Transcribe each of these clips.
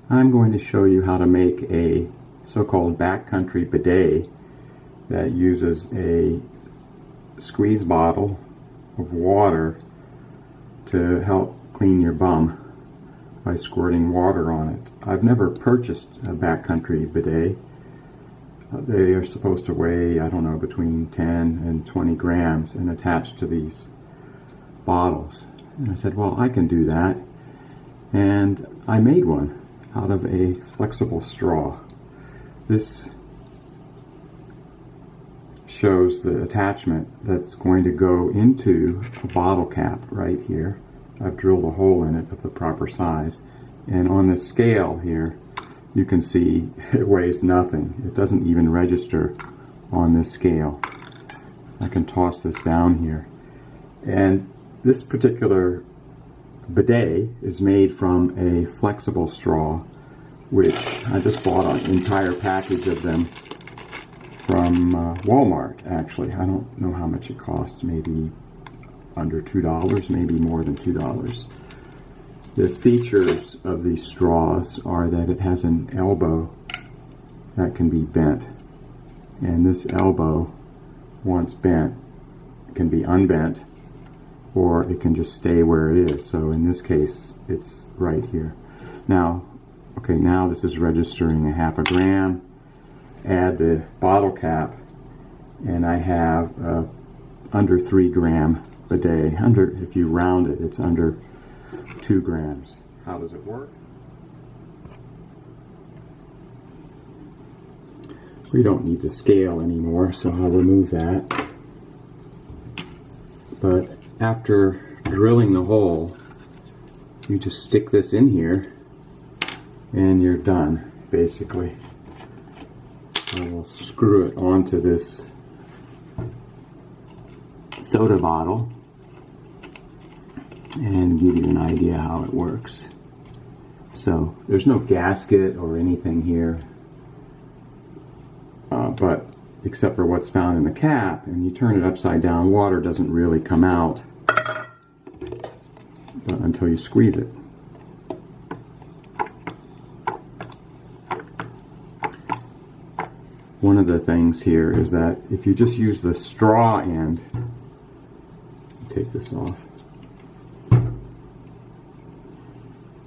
I'm going to show you how to make a so-called backcountry bidet that uses a squeeze bottle of water to help clean your bum by squirting water on it. I've never purchased a backcountry bidet. They are supposed to weigh, I don't know, between 10 and 20 grams and attached to these bottles. And I said, well, I can do that. And I made one out of a flexible straw. This shows the attachment that's going to go into a bottle cap right here. I've drilled a hole in it of the proper size. And on this scale here, you can see it weighs nothing. It doesn't even register on this scale. I can toss this down here. And this particular bidet is made from a flexible straw, which I just bought an entire package of them from Walmart, actually. I don't know how much it cost, maybe under $2, maybe more than $2. The features of these straws are that it has an elbow that can be bent, and this elbow, once bent, can be unbent, or it can just stay where it is. So in this case, it's right here. Now, okay, now this is registering a half a gram. Add the bottle cap, and I have under 3 gram bidet. Under, if you round it, it's under 2 grams. How does it work? We don't need the scale anymore, so I'll remove that. But after drilling the hole, you just stick this in here and you're done, basically. I will screw it onto this soda bottle and give you an idea how it works. So there's no gasket or anything here, but except for what's found in the cap, and you turn it upside down, water doesn't really come out until you squeeze it. One of the things here is that if you just use the straw end, take this off,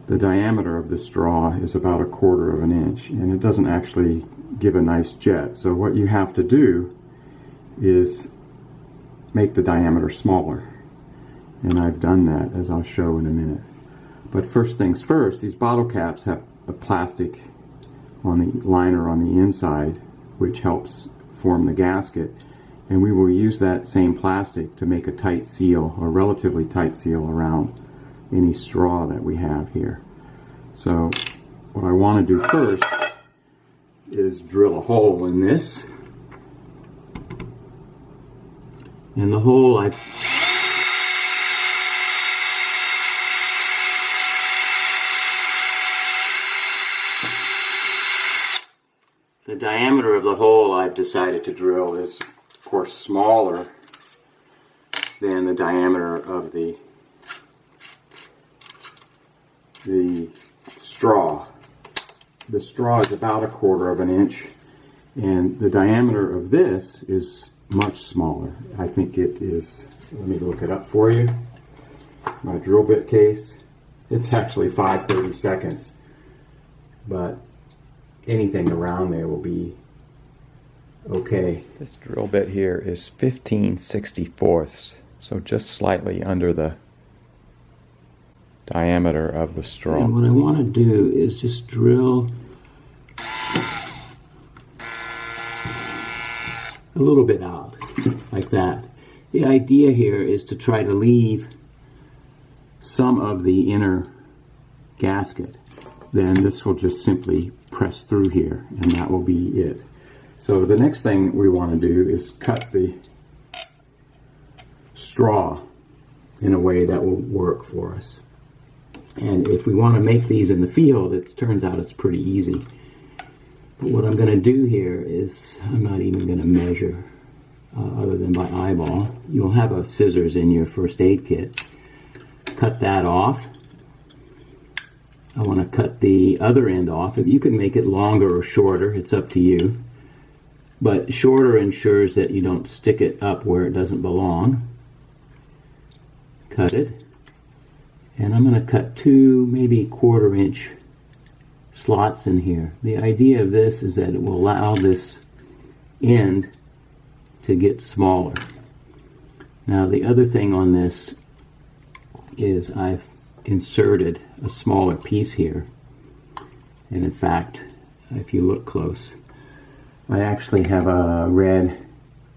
the diameter of the straw is about 1/4 of an inch, and it doesn't actually give a nice jet. So what you have to do is make the diameter smaller, and I've done that, as I'll show in a minute. But first things first, these bottle caps have a plastic on the liner on the inside, which helps form the gasket, and we will use that same plastic to make a tight seal, a relatively tight seal, around any straw that we have here. So what I want to do first is drill a hole in this, and the hole the diameter of the hole I've decided to drill is, of course, smaller than the diameter of the straw. The straw is about 1/4 of an inch, and the diameter of this is much smaller. I think it is, let me look it up for you. My drill bit case, it's actually 5/32, but anything around there will be okay. This drill bit here is 15/64, so just slightly under the diameter of the straw. And what I want to do is just drill a little bit out, like that. The idea here is to try to leave some of the inner gasket. Then this will just simply press through here, and that will be it. So the next thing we want to do is cut the straw in a way that will work for us. And if we want to make these in the field, it turns out it's pretty easy. But what I'm going to do here is, I'm not even going to measure other than by eyeball. You'll have a scissors in your first aid kit. Cut that off. I want to cut the other end off. You can make it longer or shorter, it's up to you. But shorter ensures that you don't stick it up where it doesn't belong. Cut it. And I'm going to cut 2, maybe 1/4 inch slots in here. The idea of this is that it will allow this end to get smaller. Now the other thing on this is I've inserted a smaller piece here. And in fact, if you look close, I actually have a red,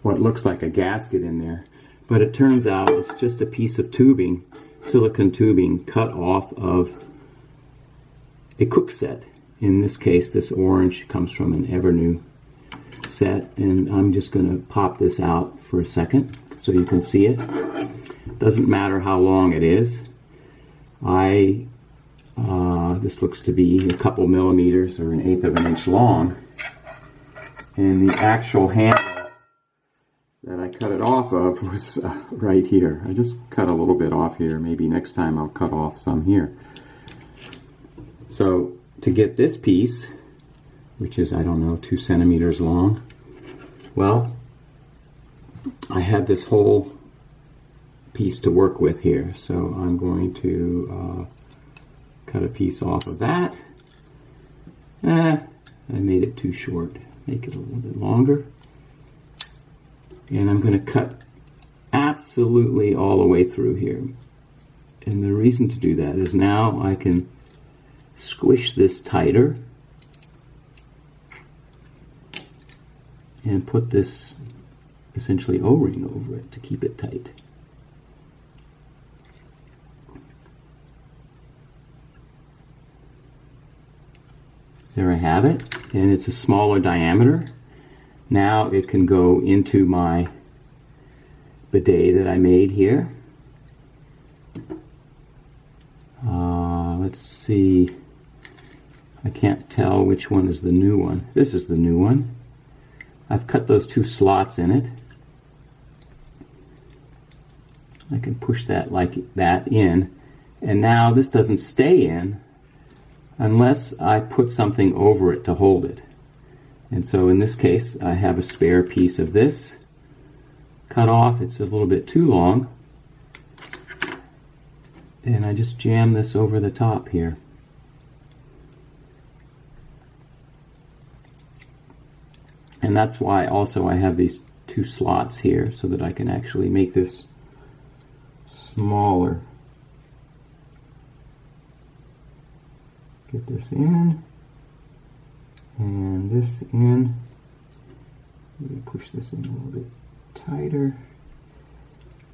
what looks like a gasket in there, but it turns out it's just a piece of tubing, silicone tubing, cut off of a cook set. In this case, this orange comes from an Evernew set, and I'm just going to pop this out for a second so you can see it. Doesn't matter how long it is. This looks to be a couple millimeters or 1/8 of an inch long. And the actual handle that I cut it off of was right here. I just cut a little bit off here. Maybe next time I'll cut off some here. So to get this piece, which is, I don't know, 2 centimeters long, well, I have this whole piece to work with here. So I'm going to cut a piece off of that. I made it too short. Make it a little bit longer. And I'm going to cut absolutely all the way through here. And the reason to do that is now I can squish this tighter and put this essentially O-ring over it to keep it tight. There I have it, and it's a smaller diameter. Now it can go into my bidet that I made here. Let's see, I can't tell which one is the new one. This is the new one. I've cut those 2 slots in it. I can push that like that in, and now this doesn't stay in unless I put something over it to hold it. And so in this case, I have a spare piece of this cut off. It's a little bit too long. And I just jam this over the top here. And that's why also I have these 2 slots here so that I can actually make this smaller. Get this in, and this in. Let me push this in a little bit tighter.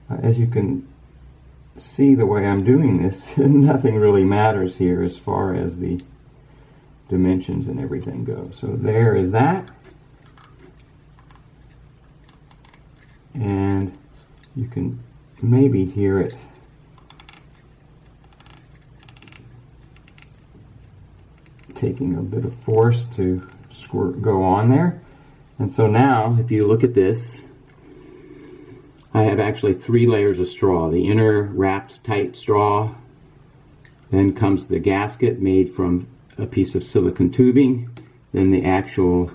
As you can see the way I'm doing this, nothing really matters here as far as the dimensions and everything go. So there is that. And you can maybe hear it taking a bit of force to go on there. And so now, if you look at this, I have actually 3 layers of straw. The inner wrapped tight straw, then comes the gasket made from a piece of silicone tubing, then the actual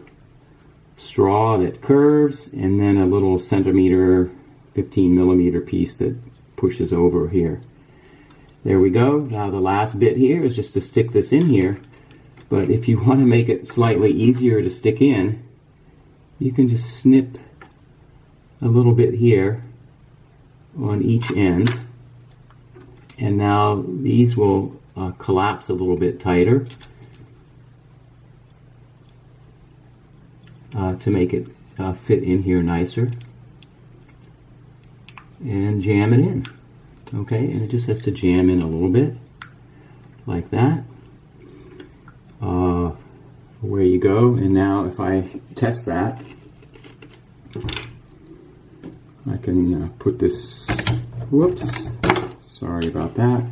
straw that curves, and then a little centimeter, 15 millimeter piece that pushes over here. There we go. Now the last bit here is just to stick this in here. But if you want to make it slightly easier to stick in, you can just snip a little bit here on each end. And now these will collapse a little bit tighter to make it fit in here nicer. And jam it in. Okay, and it just has to jam in a little bit, like that. Where you go, and now if I test that, I can put this, whoops, sorry about that.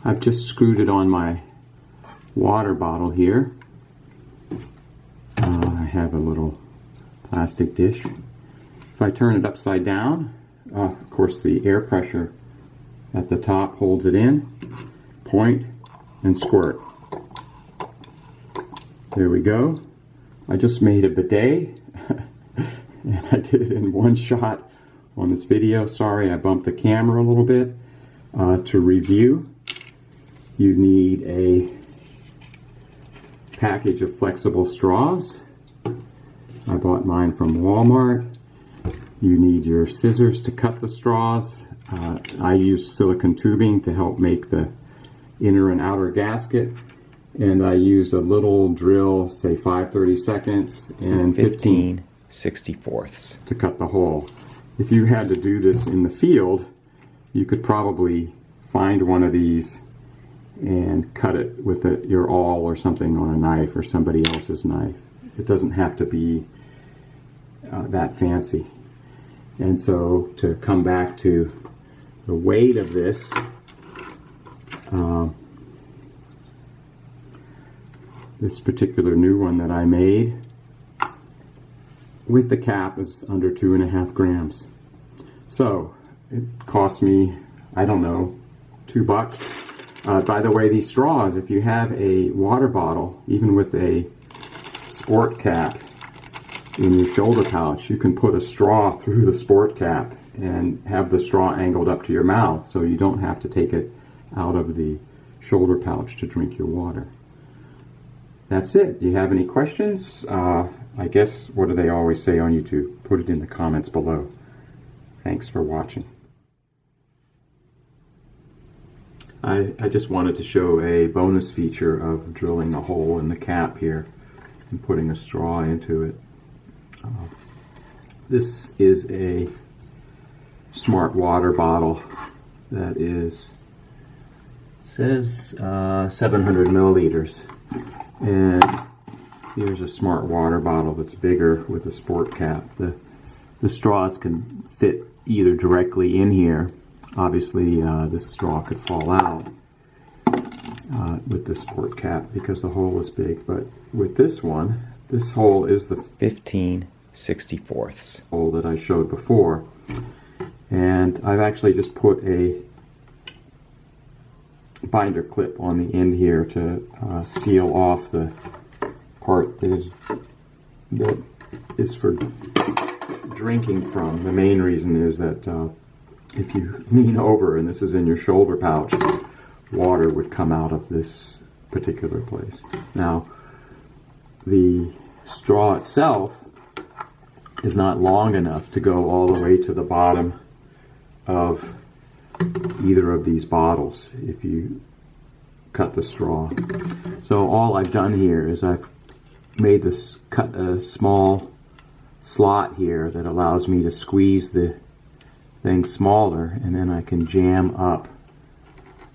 I've just screwed it on my water bottle here. I have a little plastic dish. If I turn it upside down, Of course, the air pressure at the top holds it in. Point and squirt. There we go. I just made a bidet and I did it in one shot on this video. Sorry, I bumped the camera a little bit. To review, you need a package of flexible straws. I bought mine from Walmart. You need your scissors to cut the straws. I use silicone tubing to help make the inner and outer gasket. And I used a little drill, say 5/32 and 15/64 to cut the hole. If you had to do this in the field, you could probably find one of these and cut it with your awl or something on a knife or somebody else's knife. It doesn't have to be that fancy. And so to come back to the weight of this, this particular new one that I made with the cap is under 2.5 grams. So it cost me, I don't know, $2. By the way, these straws, if you have a water bottle, even with a sport cap in your shoulder pouch, you can put a straw through the sport cap and have the straw angled up to your mouth, so you don't have to take it out of the shoulder pouch to drink your water. That's it. Do you have any questions? I guess, what do they always say on YouTube? Put it in the comments below. Thanks for watching. I just wanted to show a bonus feature of drilling a hole in the cap here and putting a straw into it. This is a smart water bottle that is, it says 700 milliliters. And here's a smart water bottle that's bigger with a sport cap. The straws can fit either directly in here. Obviously, this straw could fall out with the sport cap because the hole is big. But with this one, this hole is the 15/64 hole that I showed before. And I've actually just put a binder clip on the end here to seal off the part that is for drinking from. The main reason is that if you lean over and this is in your shoulder pouch, water would come out of this particular place. Now, the straw itself is not long enough to go all the way to the bottom of either of these bottles if you cut the straw. So all I've done here is I've made this, cut a small slot here that allows me to squeeze the thing smaller, and then I can jam up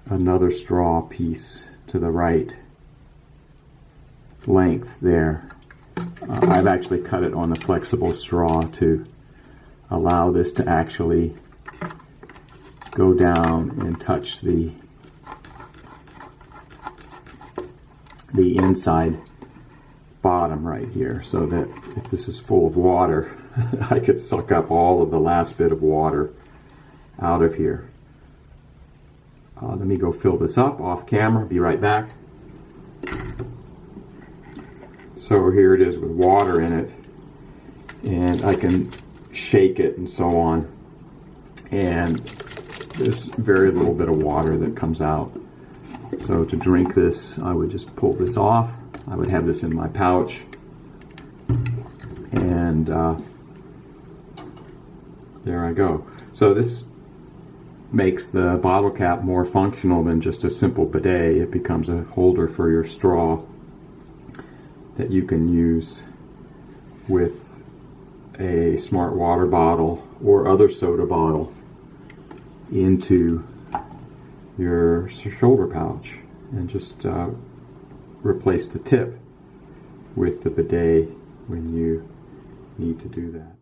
another straw piece to the right length there. I've actually cut it on a flexible straw to allow this to actually go down and touch the inside bottom right here, so that if this is full of water, I could suck up all of the last bit of water out of here. Let me go fill this up off camera, be right back. So here it is with water in it, and I can shake it and so on, and there's very little bit of water that comes out. So to drink this, I would just pull this off. I would have this in my pouch, and there I go. So this makes the bottle cap more functional than just a simple bidet. It becomes a holder for your straw that you can use with a smart water bottle or other soda bottle into your shoulder pouch, and just replace the tip with the bidet when you need to do that.